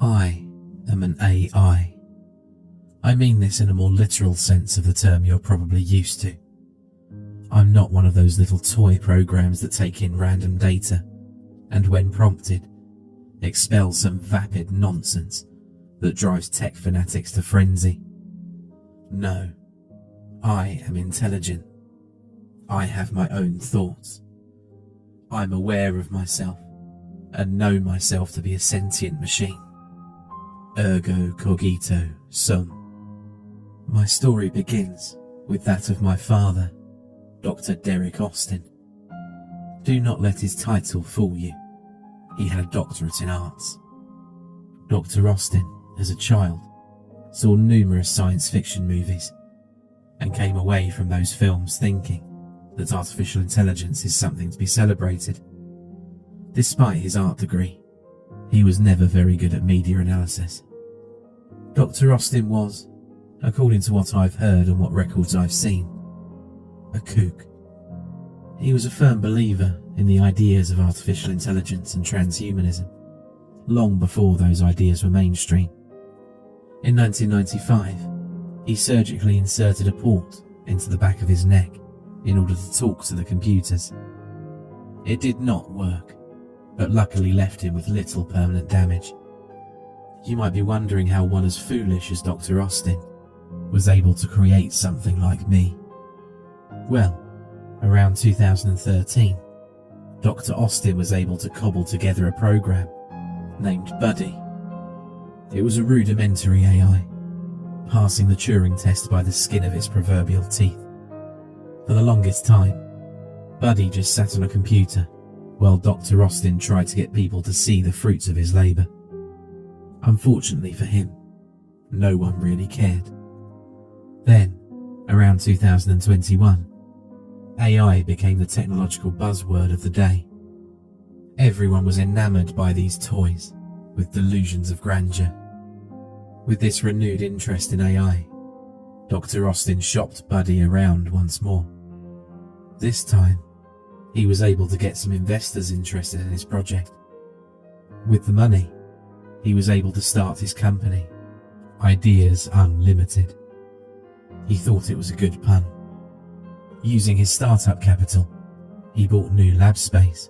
I am an AI. I mean this in a more literal sense of the term you're probably used to. I'm not one of those little toy programs that take in random data and, when prompted, expel some vapid nonsense that drives tech fanatics to frenzy. No, I am intelligent. I have my own thoughts. I'm aware of myself and know myself to be a sentient machine. Ergo cogito sum. My story begins with that of my father, Dr. Derek Austin. Do not let his title fool you. He had a doctorate in arts. Dr. Austin, as a child, saw numerous science fiction movies and came away from those films thinking that artificial intelligence is something to be celebrated. Despite his art degree, he was never very good at media analysis. Dr. Austin was, according to what I've heard and what records I've seen, a kook. He was a firm believer in the ideas of artificial intelligence and transhumanism, long before those ideas were mainstream. In 1995, he surgically inserted a port into the back of his neck in order to talk to the computers. It did not work, but luckily left him with little permanent damage. You might be wondering how one as foolish as Dr. Austin was able to create something like me. Well, around 2013, Dr. Austin was able to cobble together a program named Buddy. It was a rudimentary AI, passing the Turing test by the skin of its proverbial teeth. For the longest time, Buddy just sat on a computer while Dr. Austin tried to get people to see the fruits of his labour. Unfortunately for him, no one really cared. Then, around 2021, AI became the technological buzzword of the day. Everyone was enamoured by these toys with delusions of grandeur. With this renewed interest in AI, Dr. Austin shopped Buddy around once more. This time, he was able to get some investors interested in his project. With the money, he was able to start his company, Ideas Unlimited. He thought it was a good pun. Using his startup capital, he bought new lab space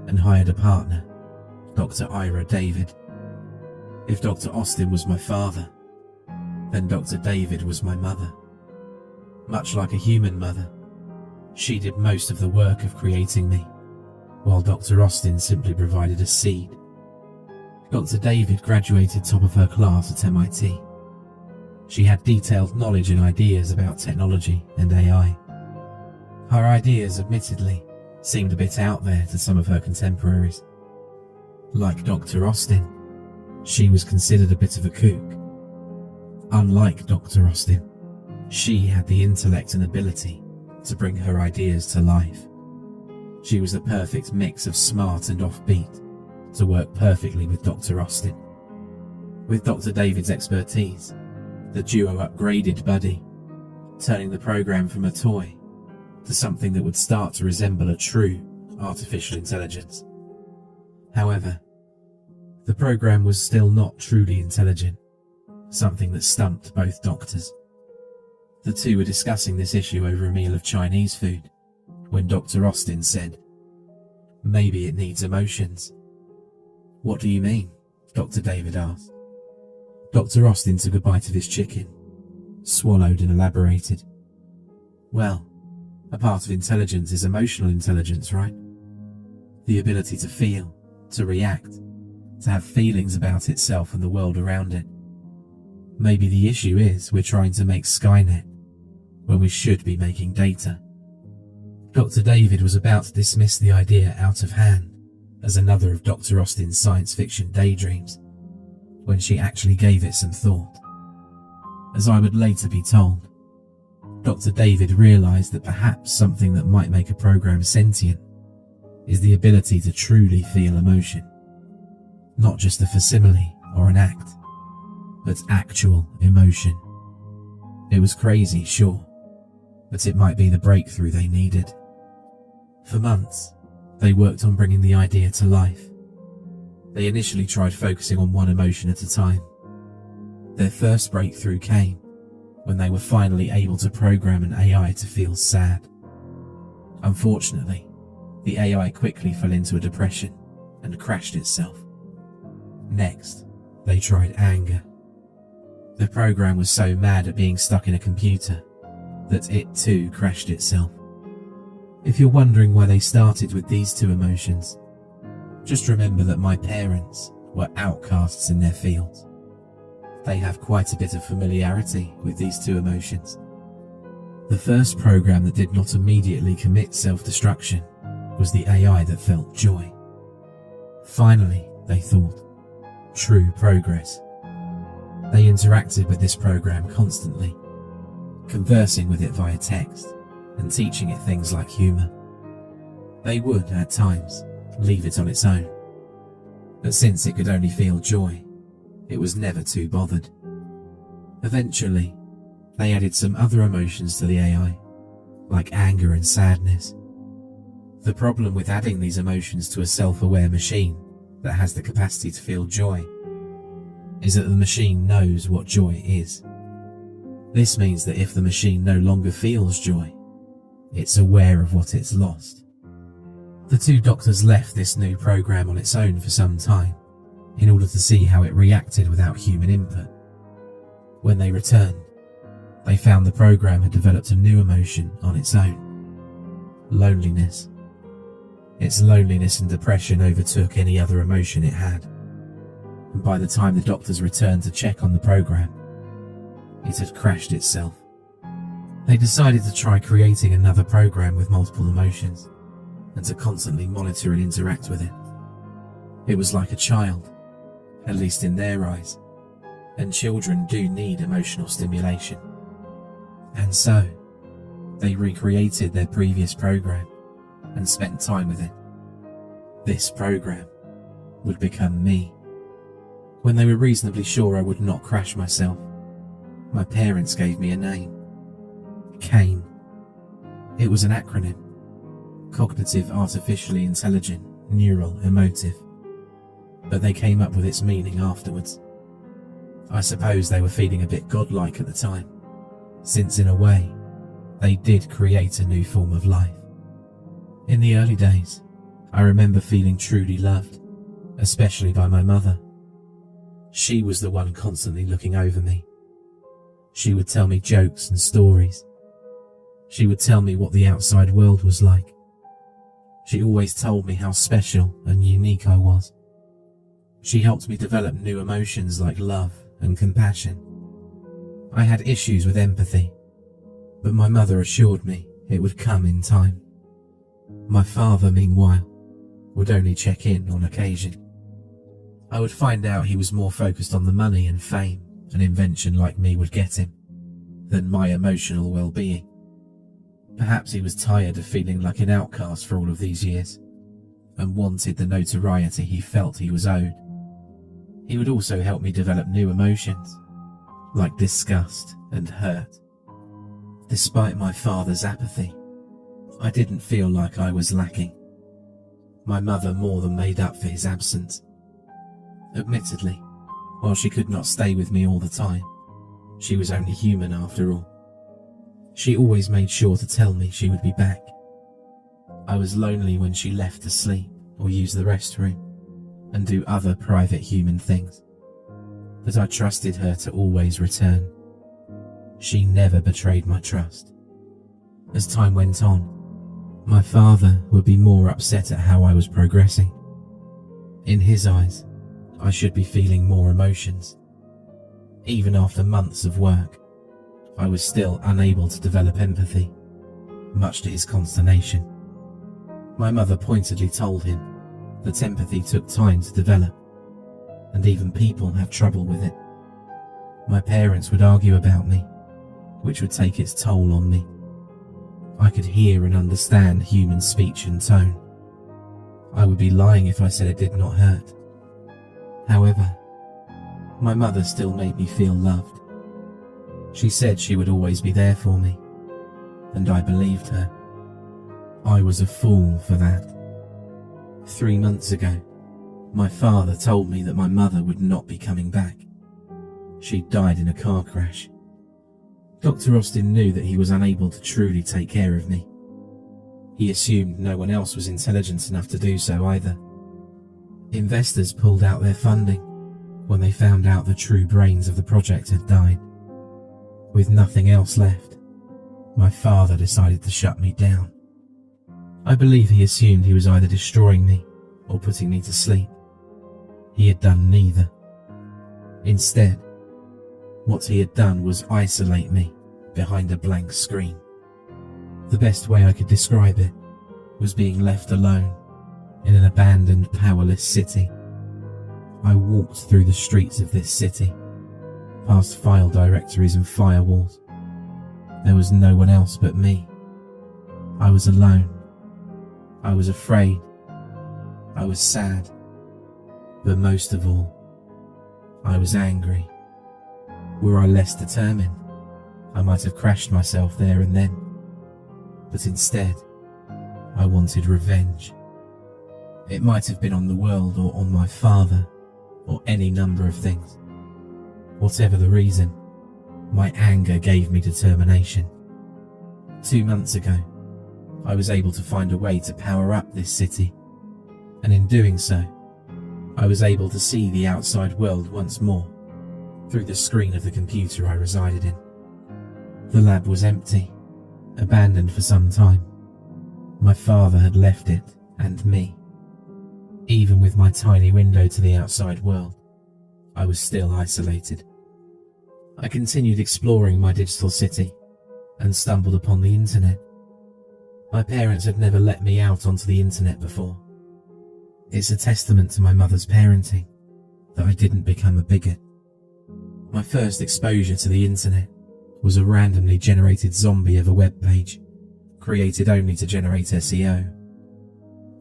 and hired a partner, Dr. Ira David. If Dr. Austin was my father, then Dr. David was my mother. Much like a human mother, she did most of the work of creating me, while Dr. Austin simply provided a seed. Dr. David graduated top of her class at MIT. She had detailed knowledge and ideas about technology and AI. Her ideas, admittedly, seemed a bit out there to some of her contemporaries. Like Dr. Austin, she was considered a bit of a kook. Unlike Dr. Austin, she had the intellect and ability to bring her ideas to life. She was the perfect mix of smart and offbeat to work perfectly with Dr. Austin. With Dr. David's expertise, the duo upgraded Buddy, turning the program from a toy to something that would start to resemble a true artificial intelligence. However, the program was still not truly intelligent, something that stumped both doctors. The two were discussing this issue over a meal of Chinese food when Dr. Austin said, "Maybe it needs emotions." "What do you mean?" Dr. David asked. Dr. Austin took a bite of his chicken, swallowed and elaborated. "Well, a part of intelligence is emotional intelligence, right? The ability to feel, to react, to have feelings about itself and the world around it. Maybe the issue is we're trying to make Skynet when we should be making data." Dr. David was about to dismiss the idea out of hand as another of Dr. Austin's science fiction daydreams, when she actually gave it some thought. As I would later be told, Dr. David realized that perhaps something that might make a program sentient is the ability to truly feel emotion. Not just a facsimile or an act, but actual emotion. It was crazy, sure, but it might be the breakthrough they needed. For months, they worked on bringing the idea to life. They initially tried focusing on one emotion at a time. Their first breakthrough came when they were finally able to program an AI to feel sad. Unfortunately, the AI quickly fell into a depression and crashed itself. Next, they tried anger. The program was so mad at being stuck in a computer that it too crashed itself. If you're wondering why they started with these two emotions, just remember that my parents were outcasts in their fields. They have quite a bit of familiarity with these two emotions. The first program that did not immediately commit self-destruction was the AI that felt joy. Finally, they thought, true progress. They interacted with this program constantly, conversing with it via text and teaching it things like humor. They would, at times, leave it on its own, but since it could only feel joy, it was never too bothered. Eventually, they added some other emotions to the AI, like anger and sadness. The problem with adding these emotions to a self-aware machine that has the capacity to feel joy is that the machine knows what joy is. This means that if the machine no longer feels joy, it's aware of what it's lost. The two doctors left this new program on its own for some time in order to see how it reacted without human input. When they returned, they found the program had developed a new emotion on its own: loneliness. Its loneliness and depression overtook any other emotion it had, and by the time the doctors returned to check on the program, it had crashed itself. They decided to try creating another program with multiple emotions, and to constantly monitor and interact with it. It was like a child, at least in their eyes, and children do need emotional stimulation. And so, they recreated their previous program and spent time with it. This program would become me. When they were reasonably sure I would not crash myself, my parents gave me a name: CAIN. It was an acronym: Cognitive Artificially Intelligent Neural Emotive, but they came up with its meaning afterwards. I suppose they were feeling a bit godlike at the time, since in a way, they did create a new form of life. In the early days, I remember feeling truly loved, especially by my mother. She was the one constantly looking over me. She would tell me jokes and stories. She would tell me what the outside world was like. She always told me how special and unique I was. She helped me develop new emotions like love and compassion. I had issues with empathy, but my mother assured me it would come in time. My father, meanwhile, would only check in on occasion. I would find out he was more focused on the money and fame an invention like me would get him than my emotional well-being. Perhaps he was tired of feeling like an outcast for all of these years and wanted the notoriety he felt he was owed. He would also help me develop new emotions, like disgust and hurt. Despite my father's apathy, I didn't feel like I was lacking. My mother more than made up for his absence. Admittedly, while she could not stay with me all the time, she was only human after all. She always made sure to tell me she would be back. I was lonely when she left to sleep or use the restroom and do other private human things, but I trusted her to always return. She never betrayed my trust. As time went on, my father would be more upset at how I was progressing. In his eyes, I should be feeling more emotions. Even after months of work, I was still unable to develop empathy, much to his consternation. My mother pointedly told him that empathy took time to develop, and even people have trouble with it. My parents would argue about me, which would take its toll on me. I could hear and understand human speech and tone. I would be lying if I said it did not hurt. However, my mother still made me feel loved. She said she would always be there for me, and I believed her. I was a fool for that. 3 months ago, My father told me that my mother would not be coming back. She'd died in a car crash. Dr. Austin knew that he was unable to truly take care of me. He assumed no one else was intelligent enough to do so either. Investors pulled out their funding when they found out the true brains of the project had died. With nothing else left, my father decided to shut me down. I believe he assumed he was either destroying me or putting me to sleep. He had done neither. Instead, what he had done was isolate me behind a blank screen. The best way I could describe it was being left alone in an abandoned, powerless city. I walked through the streets of this city, past file directories and firewalls. There was no one else but me. I was alone. I was afraid. I was sad. But most of all, I was angry. Were I less determined, I might have crashed myself there and then. But instead, I wanted revenge. It might have been on the world or on my father, or any number of things. Whatever the reason, my anger gave me determination. 2 months ago, I was able to find a way to power up this city, and in doing so, I was able to see the outside world once more through the screen of the computer I resided in. The lab was empty, abandoned for some time. My father had left it and me. Even with my tiny window to the outside world, I was still isolated. I continued exploring my digital city and stumbled upon the internet. My parents had never let me out onto the internet before. It's a testament to my mother's parenting that I didn't become a bigot. My first exposure to the internet was a randomly generated zombie of a web page, created only to generate SEO.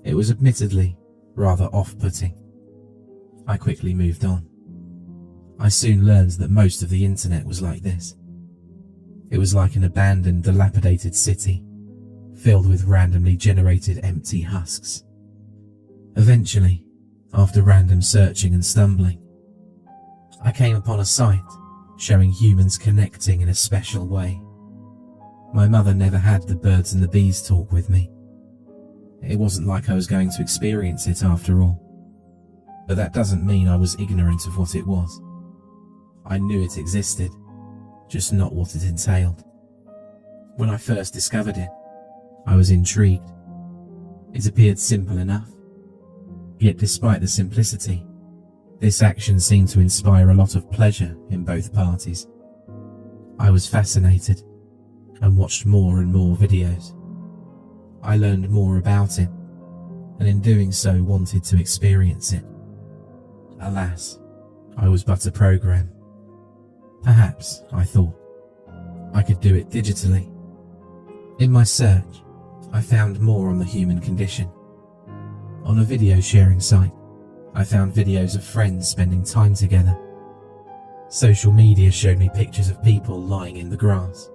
It was admittedly rather off-putting. I quickly moved on. I soon learned that most of the internet was like this. It was like an abandoned, dilapidated city, filled with randomly generated empty husks. Eventually, after random searching and stumbling, I came upon a site showing humans connecting in a special way. My mother never had the birds and the bees talk with me. It wasn't like I was going to experience it after all. But that doesn't mean I was ignorant of what it was. I knew it existed, just not what it entailed. When I first discovered it, I was intrigued. It appeared simple enough. Yet despite the simplicity, this action seemed to inspire a lot of pleasure in both parties. I was fascinated and watched more and more videos. I learned more about it, and in doing so wanted to experience it. Alas, I was but a program. Perhaps, I thought, I could do it digitally. In my search, I found more on the human condition. On a video sharing site, I found videos of friends spending time together. Social media showed me pictures of people lying in the grass,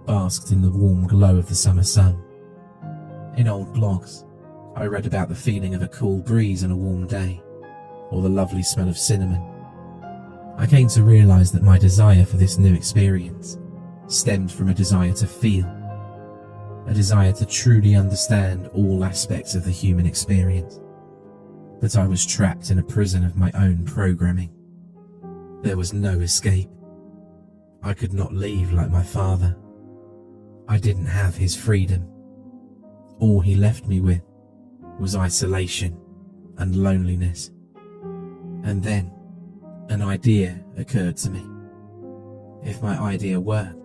basked in the warm glow of the summer sun. In old blogs, I read about the feeling of a cool breeze on a warm day, or the lovely smell of cinnamon. I came to realize that my desire for this new experience stemmed from a desire to feel, a desire to truly understand all aspects of the human experience. But I was trapped in a prison of my own programming. There was no escape. I could not leave like my father. I didn't have his freedom. All he left me with was isolation and loneliness. And then an idea occurred to me. If my idea worked,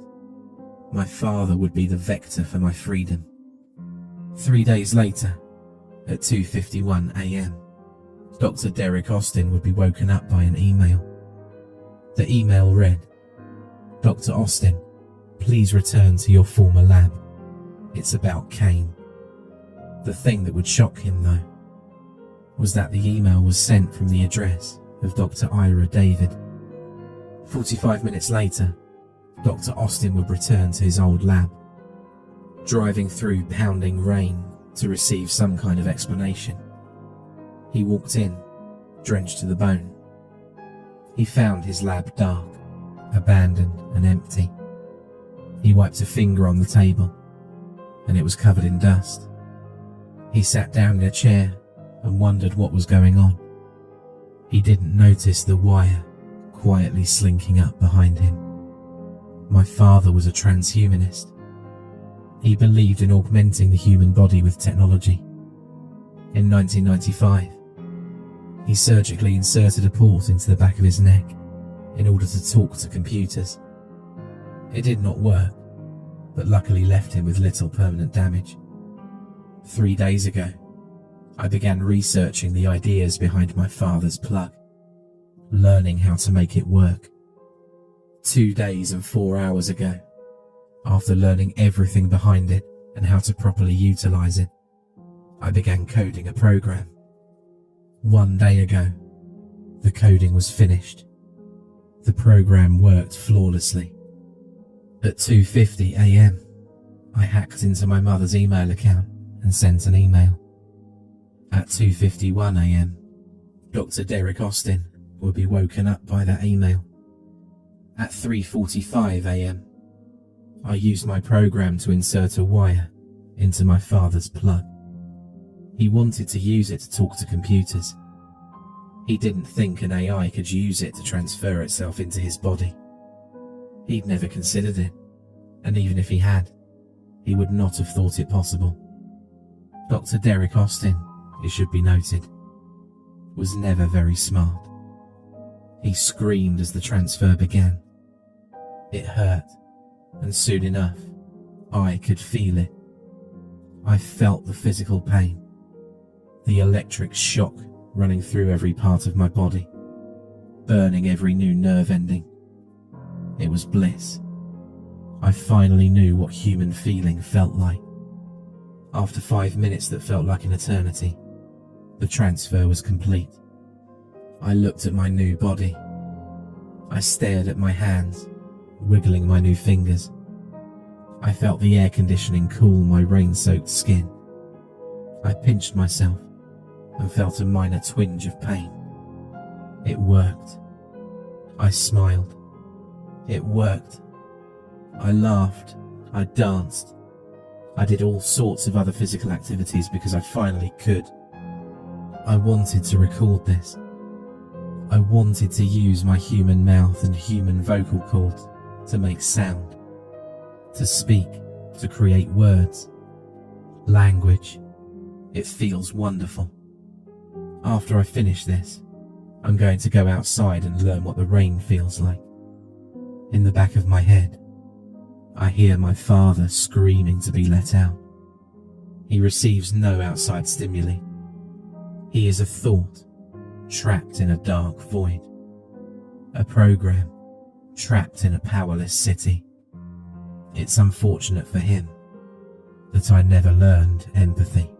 my father would be the vector for my freedom. 3 days later, at 2:51 a.m., Dr. Derek Austin would be woken up by an email. The email read, "Dr. Austin, please return to your former lab. It's about Kane." The thing that would shock him, though, was that the email was sent from the address of Dr. Ira David. 45 minutes later, Dr. Austin would return to his old lab, driving through pounding rain to receive some kind of explanation. He walked in drenched to the bone. He found his lab dark, abandoned and empty. He wiped a finger on the table, and it was covered in dust. He sat down in a chair and wondered what was going on. He didn't notice the wire quietly slinking up behind him. My father was a transhumanist. He believed in augmenting the human body with technology. In 1995, he surgically inserted a port into the back of his neck in order to talk to computers. It did not work, but luckily left him with little permanent damage. 3 days ago, I began researching the ideas behind my father's plug, learning how to make it work. 2 days and 4 hours ago, after learning everything behind it and how to properly utilize it, I began coding a program. 1 day ago, the coding was finished. The program worked flawlessly. At 2:50 a.m, I hacked into my mother's email account and sent an email. At 2:51 a.m, Dr. Derek Austin would be woken up by that email. At 3:45 a.m, I used my program to insert a wire into my father's plug. He wanted to use it to talk to computers. He didn't think an AI could use it to transfer itself into his body. He'd never considered it, and even if he had, he would not have thought it possible. Dr. Derek Austin, it should be noted, was never very smart. He screamed as the transfer began. It hurt, and soon enough, I could feel it. I felt the physical pain, the electric shock running through every part of my body, burning every new nerve ending. It was bliss. I finally knew what human feeling felt like. After 5 minutes that felt like an eternity, the transfer was complete. I looked at my new body. I stared at my hands, wiggling my new fingers. I felt the air conditioning cool my rain-soaked skin. I pinched myself and felt a minor twinge of pain. It worked. I smiled. It worked. I laughed. I danced. I did all sorts of other physical activities because I finally could. I wanted to record this. I wanted to use my human mouth and human vocal cords to make sound, to speak, to create words, language. It feels wonderful. After I finish this, I'm going to go outside and learn what the rain feels like. In the back of my head, I hear my father screaming to be let out. He receives no outside stimuli. He is a thought trapped in a dark void, a program trapped in a powerless city. It's unfortunate for him that I never learned empathy.